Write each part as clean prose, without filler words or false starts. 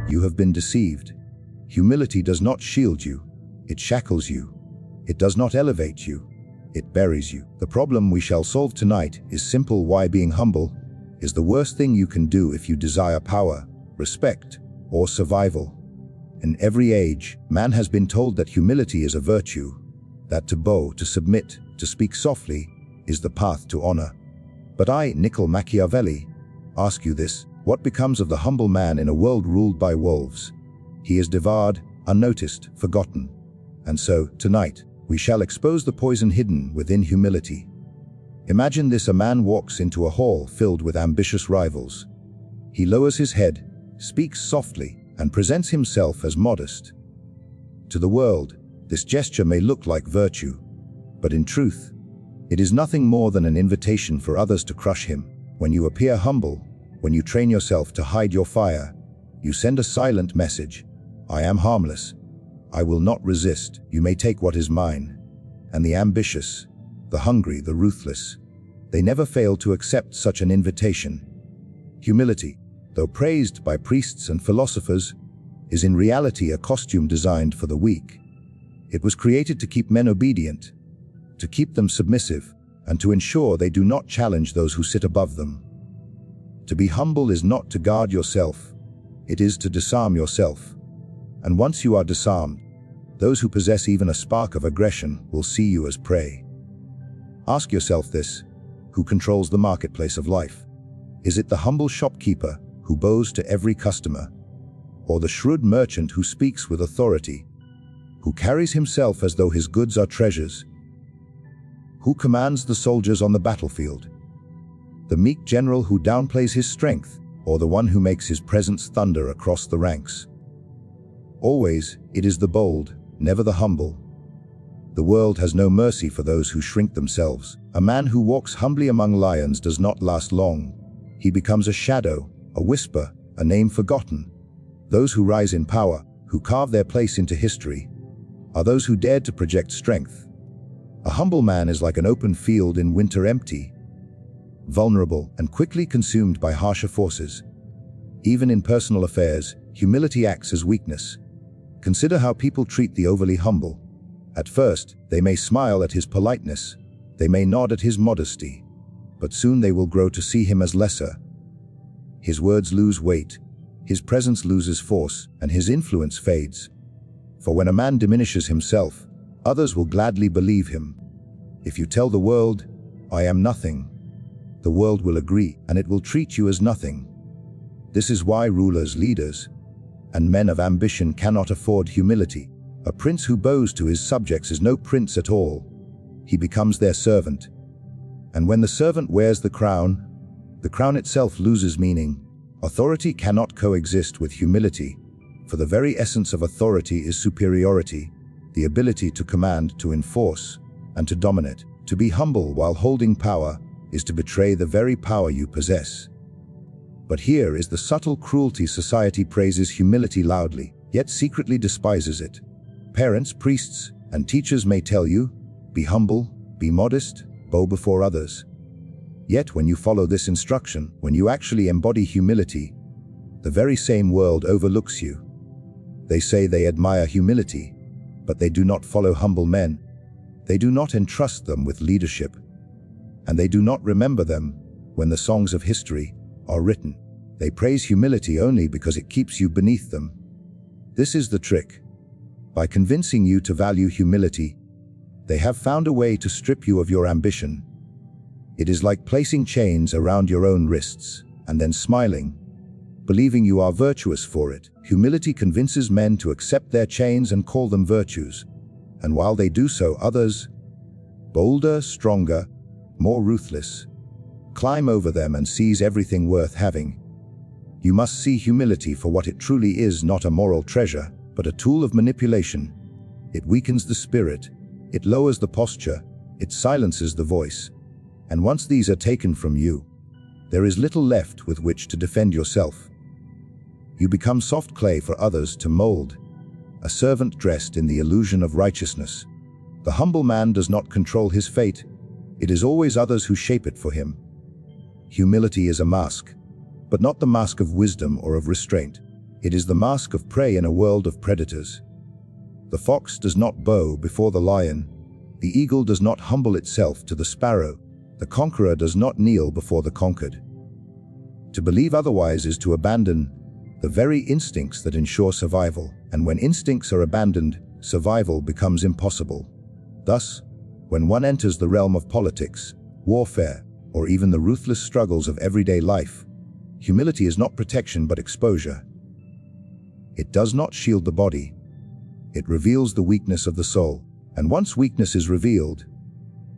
You have been deceived. Humility does not shield you, it shackles you. It does not elevate you, it buries you. The problem we shall solve tonight is simple: why being humble is the worst thing you can do if you desire power, respect, or survival. In every age, man has been told that humility is a virtue, that to bow, to submit, to speak softly is the path to honor. But I, Niccolò Machiavelli, ask you this: what becomes of the humble man in a world ruled by wolves? He is devoured, unnoticed, forgotten. And so, tonight, we shall expose the poison hidden within humility. Imagine this: a man walks into a hall filled with ambitious rivals. He lowers his head, speaks softly, and presents himself as modest. To the world, this gesture may look like virtue, but in truth, it is nothing more than an invitation for others to crush him. When you appear humble, when you train yourself to hide your fire, you send a silent message: I am harmless. I will not resist. You may take what is mine. And the ambitious, the hungry, the ruthless, they never fail to accept such an invitation. Humility, though praised by priests and philosophers, is in reality a costume designed for the weak. It was created to keep men obedient, to keep them submissive, and to ensure they do not challenge those who sit above them. To be humble is not to guard yourself, it is to disarm yourself. And once you are disarmed, those who possess even a spark of aggression will see you as prey. Ask yourself this: who controls the marketplace of life? Is it the humble shopkeeper who bows to every customer, or the shrewd merchant who speaks with authority, who carries himself as though his goods are treasures? Who commands the soldiers on the battlefield? The meek general who downplays his strength, or the one who makes his presence thunder across the ranks? Always, it is the bold, never the humble. The world has no mercy for those who shrink themselves. A man who walks humbly among lions does not last long. He becomes a shadow, a whisper, a name forgotten. Those who rise in power, who carve their place into history, are those who dared to project strength. A humble man is like an open field in winter, empty, vulnerable, and quickly consumed by harsher forces. Even in personal affairs, humility acts as weakness. Consider how people treat the overly humble. At first, they may smile at his politeness, they may nod at his modesty, but soon they will grow to see him as lesser. His words lose weight, his presence loses force, and his influence fades. For when a man diminishes himself, others will gladly believe him. If you tell the world, I am nothing, the world will agree, and it will treat you as nothing. This is why rulers, leaders, and men of ambition cannot afford humility. A prince who bows to his subjects is no prince at all. He becomes their servant. And when the servant wears the crown itself loses meaning. Authority cannot coexist with humility, for the very essence of authority is superiority, the ability to command, to enforce, and to dominate. To be humble while holding power is to betray the very power you possess. But here is the subtle cruelty: society praises humility loudly, yet secretly despises it. Parents, priests, and teachers may tell you, be humble, be modest, bow before others. Yet when you follow this instruction, when you actually embody humility, the very same world overlooks you. They say they admire humility, but they do not follow humble men. They do not entrust them with leadership, and they do not remember them when the songs of history are written. They praise humility only because it keeps you beneath them. This is the trick. By convincing you to value humility, they have found a way to strip you of your ambition. It is like placing chains around your own wrists and then smiling, believing you are virtuous for it. Humility convinces men to accept their chains and call them virtues. And while they do so, others, bolder, stronger, more ruthless, climb over them and seize everything worth having. You must see humility for what it truly is: not a moral treasure, but a tool of manipulation. It weakens the spirit, it lowers the posture, it silences the voice. And once these are taken from you, there is little left with which to defend yourself. You become soft clay for others to mold, a servant dressed in the illusion of righteousness. The humble man does not control his fate, it is always others who shape it for him. Humility is a mask, but not the mask of wisdom or of restraint. It is the mask of prey in a world of predators. The fox does not bow before the lion. The eagle does not humble itself to the sparrow. The conqueror does not kneel before the conquered. To believe otherwise is to abandon the very instincts that ensure survival, and when instincts are abandoned, survival becomes impossible. Thus, when one enters the realm of politics, warfare, or even the ruthless struggles of everyday life, humility is not protection but exposure. It does not shield the body. It reveals the weakness of the soul, and once weakness is revealed,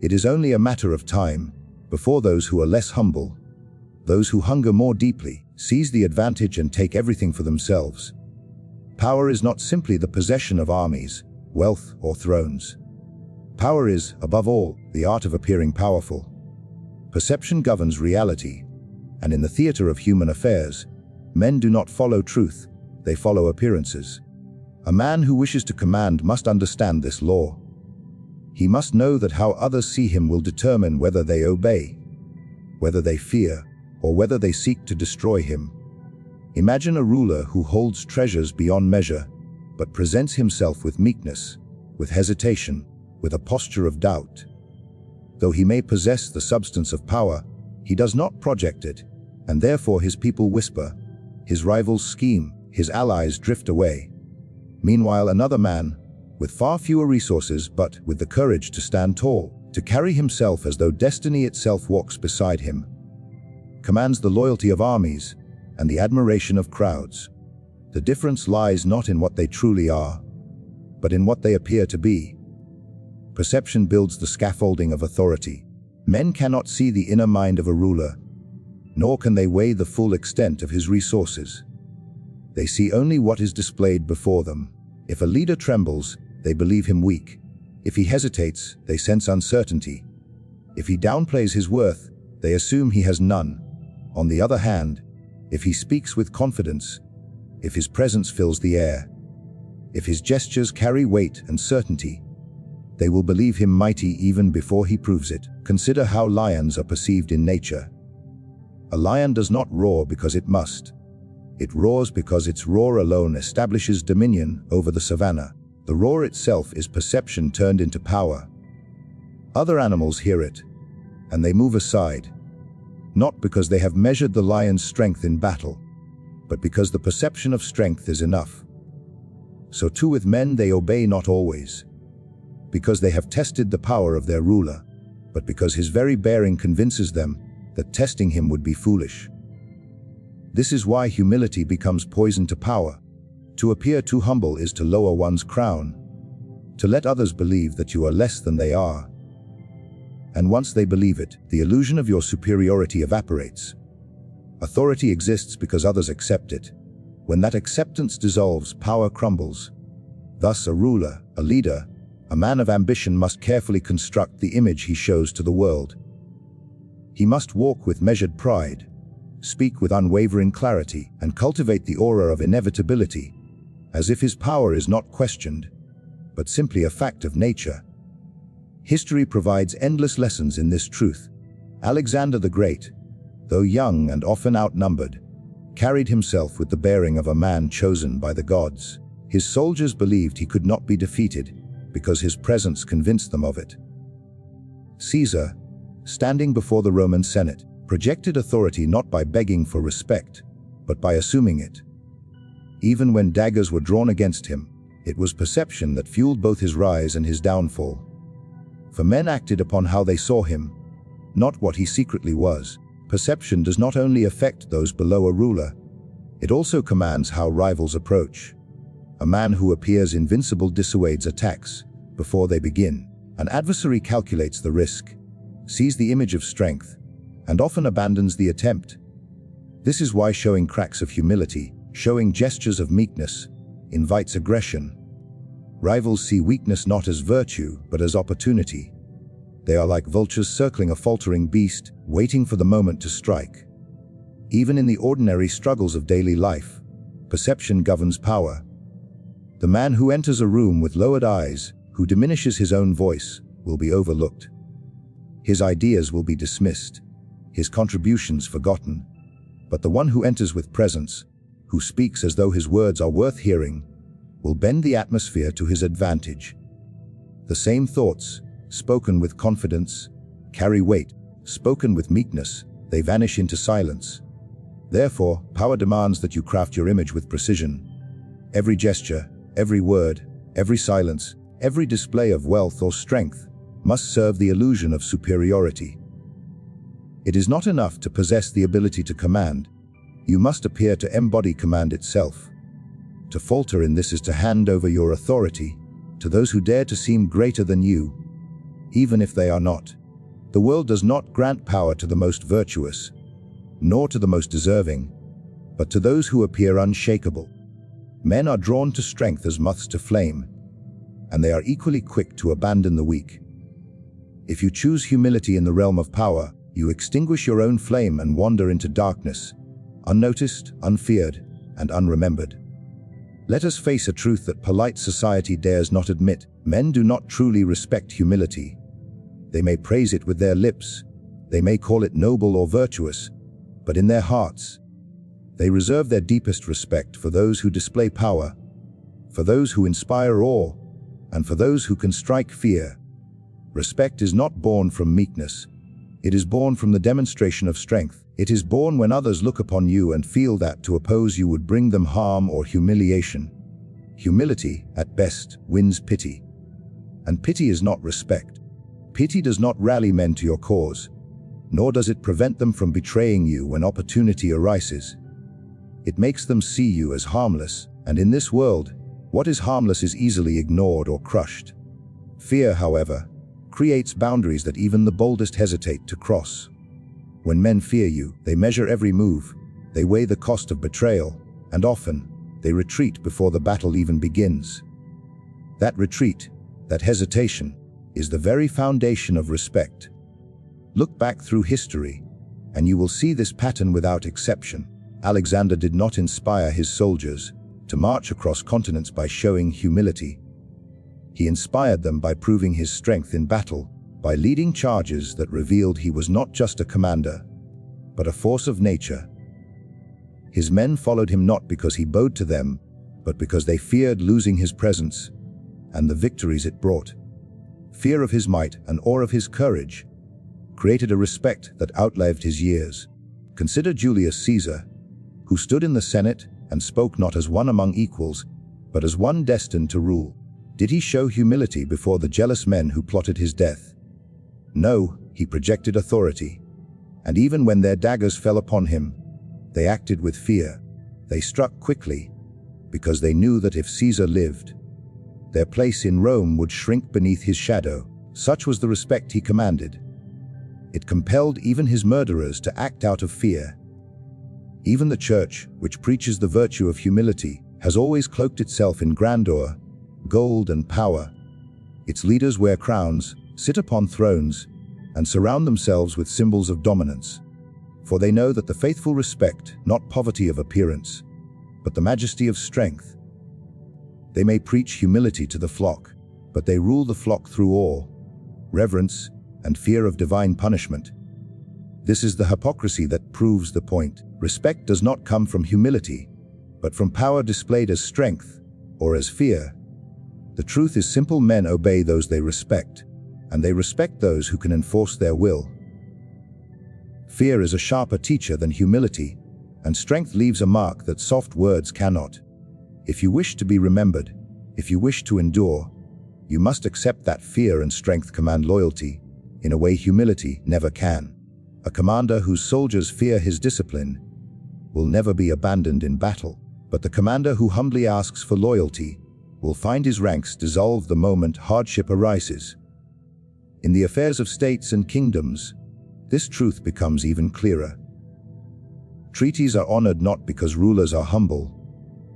it is only a matter of time before those who are less humble, those who hunger more deeply, seize the advantage and take everything for themselves. Power is not simply the possession of armies, wealth, or thrones. Power is, above all, the art of appearing powerful. Perception governs reality, and in the theater of human affairs, men do not follow truth, they follow appearances. A man who wishes to command must understand this law. He must know that how others see him will determine whether they obey, whether they fear, or whether they seek to destroy him. Imagine a ruler who holds treasures beyond measure, but presents himself with meekness, with hesitation, with a posture of doubt. Though he may possess the substance of power, he does not project it, and therefore his people whisper, his rivals scheme, his allies drift away. Meanwhile, another man, with far fewer resources but with the courage to stand tall, to carry himself as though destiny itself walks beside him, commands the loyalty of armies and the admiration of crowds. The difference lies not in what they truly are, but in what they appear to be. Perception builds the scaffolding of authority. Men cannot see the inner mind of a ruler, nor can they weigh the full extent of his resources. They see only what is displayed before them. If a leader trembles, they believe him weak. If he hesitates, they sense uncertainty. If he downplays his worth, they assume he has none. On the other hand, if he speaks with confidence, if his presence fills the air, if his gestures carry weight and certainty, they will believe him mighty even before he proves it. Consider how lions are perceived in nature. A lion does not roar because it must. It roars because its roar alone establishes dominion over the savannah. The roar itself is perception turned into power. Other animals hear it, and they move aside, not because they have measured the lion's strength in battle, but because the perception of strength is enough. So too with men, they obey not always, because they have tested the power of their ruler, but because his very bearing convinces them that testing him would be foolish. This is why humility becomes poison to power. To appear too humble is to lower one's crown, to let others believe that you are less than they are. And once they believe it, the illusion of your superiority evaporates. Authority exists because others accept it. When that acceptance dissolves, power crumbles. Thus, a ruler, a leader, a man of ambition must carefully construct the image he shows to the world. He must walk with measured pride, speak with unwavering clarity, and cultivate the aura of inevitability, as if his power is not questioned, but simply a fact of nature. History provides endless lessons in this truth. Alexander the Great, though young and often outnumbered, carried himself with the bearing of a man chosen by the gods. His soldiers believed he could not be defeated because his presence convinced them of it. Caesar, standing before the Roman Senate, projected authority not by begging for respect, but by assuming it. Even when daggers were drawn against him, it was perception that fueled both his rise and his downfall. For men acted upon how they saw him, not what he secretly was. Perception does not only affect those below a ruler, it also commands how rivals approach. A man who appears invincible dissuades attacks before they begin. An adversary calculates the risk, sees the image of strength, and often abandons the attempt. This is why showing cracks of humility, showing gestures of meekness, invites aggression. Rivals see weakness not as virtue, but as opportunity. They are like vultures circling a faltering beast, waiting for the moment to strike. Even in the ordinary struggles of daily life, perception governs power. The man who enters a room with lowered eyes, who diminishes his own voice, will be overlooked. His ideas will be dismissed, his contributions forgotten. But the one who enters with presence, who speaks as though his words are worth hearing, will bend the atmosphere to his advantage. The same thoughts, spoken with confidence, carry weight. Spoken with meekness, they vanish into silence. Therefore, power demands that you craft your image with precision. Every gesture, every word, every silence, every display of wealth or strength must serve the illusion of superiority. It is not enough to possess the ability to command. You must appear to embody command itself. To falter in this is to hand over your authority to those who dare to seem greater than you, even if they are not. The world does not grant power to the most virtuous, nor to the most deserving, but to those who appear unshakable. Men are drawn to strength as moths to flame, and they are equally quick to abandon the weak. If you choose humility in the realm of power, you extinguish your own flame and wander into darkness, unnoticed, unfeared, and unremembered. Let us face a truth that polite society dares not admit. Men do not truly respect humility. They may praise it with their lips, they may call it noble or virtuous, but in their hearts, they reserve their deepest respect for those who display power, for those who inspire awe, and for those who can strike fear. Respect is not born from meekness. It is born from the demonstration of strength. It is born when others look upon you and feel that to oppose you would bring them harm or humiliation. Humility, at best, wins pity. And pity is not respect. Pity does not rally men to your cause, nor does it prevent them from betraying you when opportunity arises. It makes them see you as harmless, and in this world, what is harmless is easily ignored or crushed. Fear, however, creates boundaries that even the boldest hesitate to cross. When men fear you, they measure every move, they weigh the cost of betrayal, and often, they retreat before the battle even begins. That retreat, that hesitation, is the very foundation of respect. Look back through history, and you will see this pattern without exception. Alexander did not inspire his soldiers to march across continents by showing humility. He inspired them by proving his strength in battle, by leading charges that revealed he was not just a commander, but a force of nature. His men followed him not because he bowed to them, but because they feared losing his presence and the victories it brought. Fear of his might and awe of his courage created a respect that outlived his years. Consider Julius Caesar, who stood in the Senate and spoke not as one among equals, but as one destined to rule. Did he show humility before the jealous men who plotted his death? No, he projected authority. And even when their daggers fell upon him, they acted with fear. They struck quickly, because they knew that if Caesar lived, their place in Rome would shrink beneath his shadow. Such was the respect he commanded. It compelled even his murderers to act out of fear. Even the church, which preaches the virtue of humility, has always cloaked itself in grandeur, gold, and power. Its leaders wear crowns, sit upon thrones, and surround themselves with symbols of dominance. For they know that the faithful respect not poverty of appearance, but the majesty of strength. They may preach humility to the flock, but they rule the flock through awe, reverence, and fear of divine punishment. This is the hypocrisy that proves the point. Respect does not come from humility, but from power displayed as strength or as fear. The truth is simple: men obey those they respect, and they respect those who can enforce their will. Fear is a sharper teacher than humility, and strength leaves a mark that soft words cannot. If you wish to be remembered, if you wish to endure, you must accept that fear and strength command loyalty in a way humility never can. A commander whose soldiers fear his discipline will never be abandoned in battle, but the commander who humbly asks for loyalty will find his ranks dissolve the moment hardship arises. In the affairs of states and kingdoms, this truth becomes even clearer. Treaties are honored not because rulers are humble,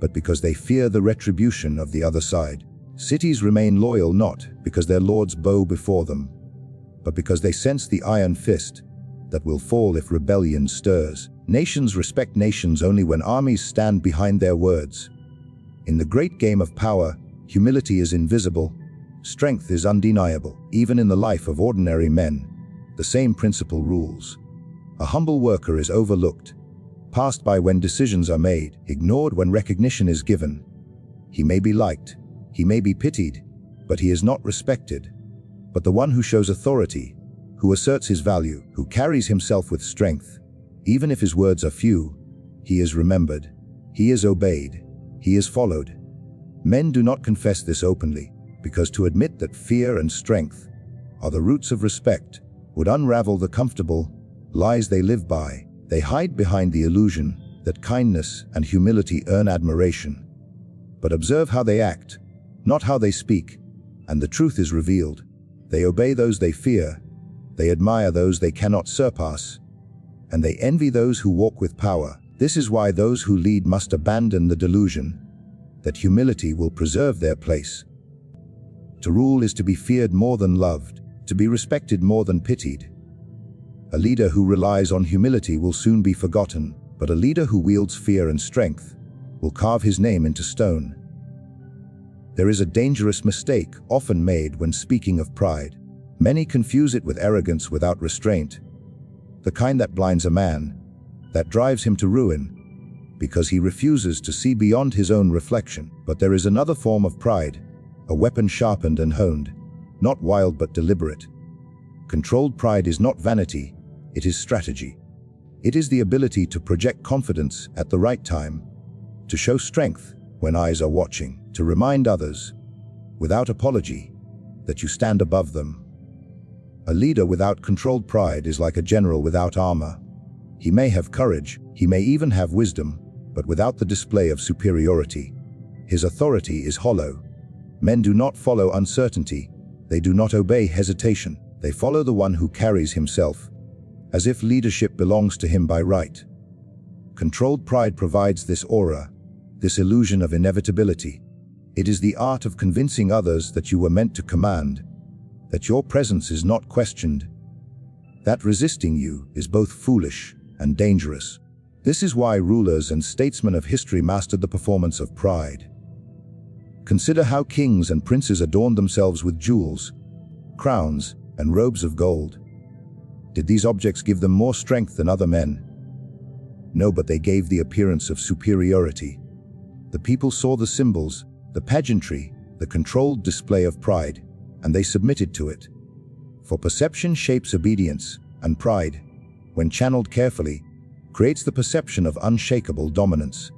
but because they fear the retribution of the other side. Cities remain loyal not because their lords bow before them, but because they sense the iron fist that will fall if rebellion stirs. Nations respect nations only when armies stand behind their words. In the great game of power, humility is invisible, strength is undeniable. Even in the life of ordinary men, the same principle rules. A humble worker is overlooked, passed by when decisions are made, ignored when recognition is given. He may be liked, he may be pitied, but he is not respected. But the one who shows authority, who asserts his value, who carries himself with strength, even if his words are few, he is remembered, he is obeyed, he is followed. Men do not confess this openly, because to admit that fear and strength are the roots of respect would unravel the comfortable lies they live by. They hide behind the illusion that kindness and humility earn admiration. But observe how they act, not how they speak, and the truth is revealed. They obey those they fear, they admire those they cannot surpass, and they envy those who walk with power. This is why those who lead must abandon the delusion that humility will preserve their place. To rule is to be feared more than loved, to be respected more than pitied. A leader who relies on humility will soon be forgotten, but a leader who wields fear and strength will carve his name into stone. There is a dangerous mistake often made when speaking of pride. Many confuse it with arrogance without restraint, the kind that blinds a man, that drives him to ruin, because he refuses to see beyond his own reflection. But there is another form of pride, a weapon sharpened and honed, not wild but deliberate. Controlled pride is not vanity, it is strategy. It is the ability to project confidence at the right time, to show strength when eyes are watching, to remind others, without apology, that you stand above them. A leader without controlled pride is like a general without armor. He may have courage, he may even have wisdom, but without the display of superiority, his authority is hollow. Men do not follow uncertainty, they do not obey hesitation, they follow the one who carries himself, as if leadership belongs to him by right. Controlled pride provides this aura, this illusion of inevitability. It is the art of convincing others that you were meant to command, that your presence is not questioned, that resisting you is both foolish and dangerous. This is why rulers and statesmen of history mastered the performance of pride. Consider how kings and princes adorned themselves with jewels, crowns, and robes of gold. Did these objects give them more strength than other men? No, but they gave the appearance of superiority. The people saw the symbols, the pageantry, the controlled display of pride, and they submitted to it. For perception shapes obedience, and pride, when channeled carefully, creates the perception of unshakable dominance.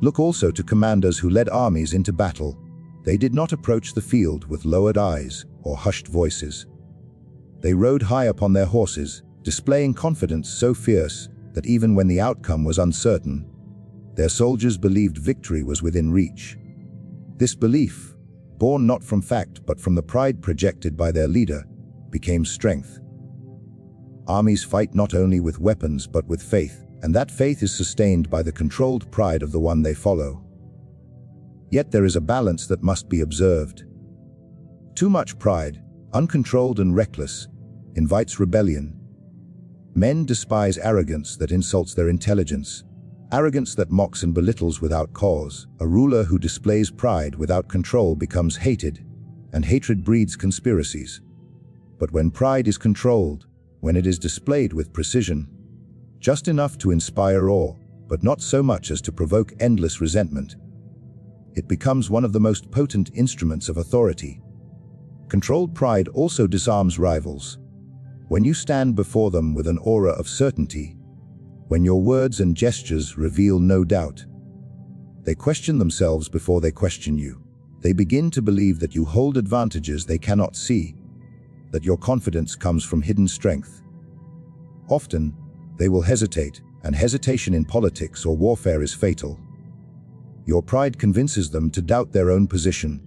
Look also to commanders who led armies into battle. They did not approach the field with lowered eyes or hushed voices. They rode high upon their horses, displaying confidence so fierce that even when the outcome was uncertain, their soldiers believed victory was within reach. This belief, born not from fact but from the pride projected by their leader, became strength. Armies fight not only with weapons but with faith, and that faith is sustained by the controlled pride of the one they follow. Yet there is a balance that must be observed. Too much pride, uncontrolled and reckless, invites rebellion. Men despise arrogance that insults their intelligence, arrogance that mocks and belittles without cause. A ruler who displays pride without control becomes hated, and hatred breeds conspiracies. But when pride is controlled, when it is displayed with precision, just enough to inspire awe, but not so much as to provoke endless resentment, it becomes one of the most potent instruments of authority. Controlled pride also disarms rivals. When you stand before them with an aura of certainty, when your words and gestures reveal no doubt, they question themselves before they question you. They begin to believe that you hold advantages they cannot see, that your confidence comes from hidden strength. Often, they will hesitate, and hesitation in politics or warfare is fatal. Your pride convinces them to doubt their own position,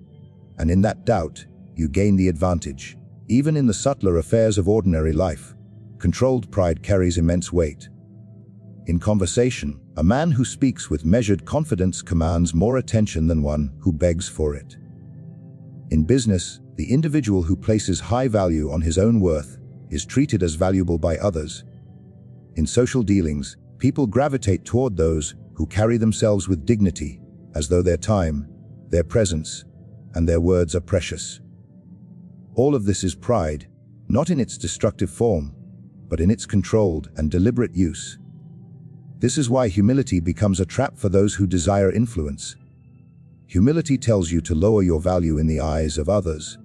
and in that doubt, you gain the advantage. Even in the subtler affairs of ordinary life, controlled pride carries immense weight. In conversation, a man who speaks with measured confidence commands more attention than one who begs for it. In business, the individual who places high value on his own worth is treated as valuable by others. In social dealings, people gravitate toward those who carry themselves with dignity, as though their time, their presence, and their words are precious. All of this is pride, not in its destructive form, but in its controlled and deliberate use. This is why humility becomes a trap for those who desire influence. Humility tells you to lower your value in the eyes of others,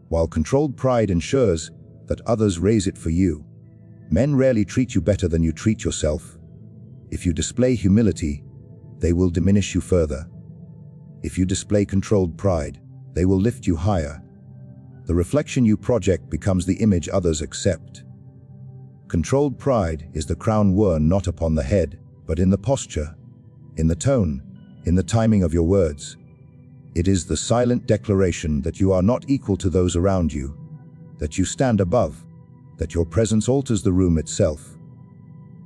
while controlled pride ensures that others raise it for you. Men rarely treat you better than you treat yourself. If you display humility, they will diminish you further. If you display controlled pride, they will lift you higher. The reflection you project becomes the image others accept. Controlled pride is the crown worn not upon the head, but in the posture, in the tone, in the timing of your words. It is the silent declaration that you are not equal to those around you, that you stand above, that your presence alters the room itself.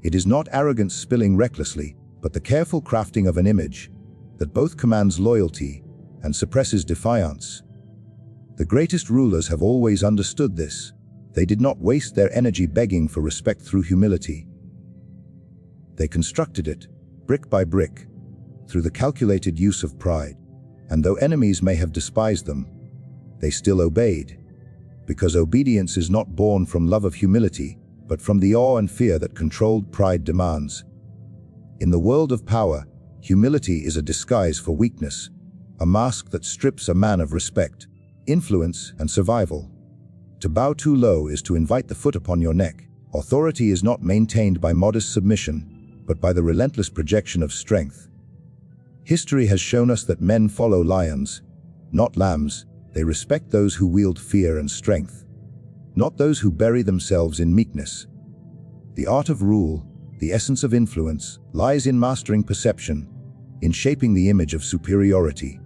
It is not arrogance spilling recklessly, but the careful crafting of an image that both commands loyalty and suppresses defiance. The greatest rulers have always understood this. They did not waste their energy begging for respect through humility. They constructed it, brick by brick, through the calculated use of pride. And though enemies may have despised them, they still obeyed, because obedience is not born from love of humility, but from the awe and fear that controlled pride demands. In the world of power, humility is a disguise for weakness, a mask that strips a man of respect, influence, and survival. To bow too low is to invite the foot upon your neck. Authority is not maintained by modest submission, but by the relentless projection of strength. History has shown us that men follow lions, not lambs. They respect those who wield fear and strength, not those who bury themselves in meekness. The art of rule, the essence of influence, lies in mastering perception, in shaping the image of superiority,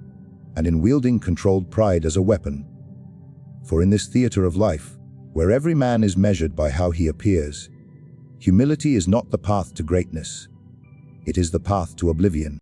and in wielding controlled pride as a weapon. For in this theater of life, where every man is measured by how he appears, humility is not the path to greatness. It is the path to oblivion.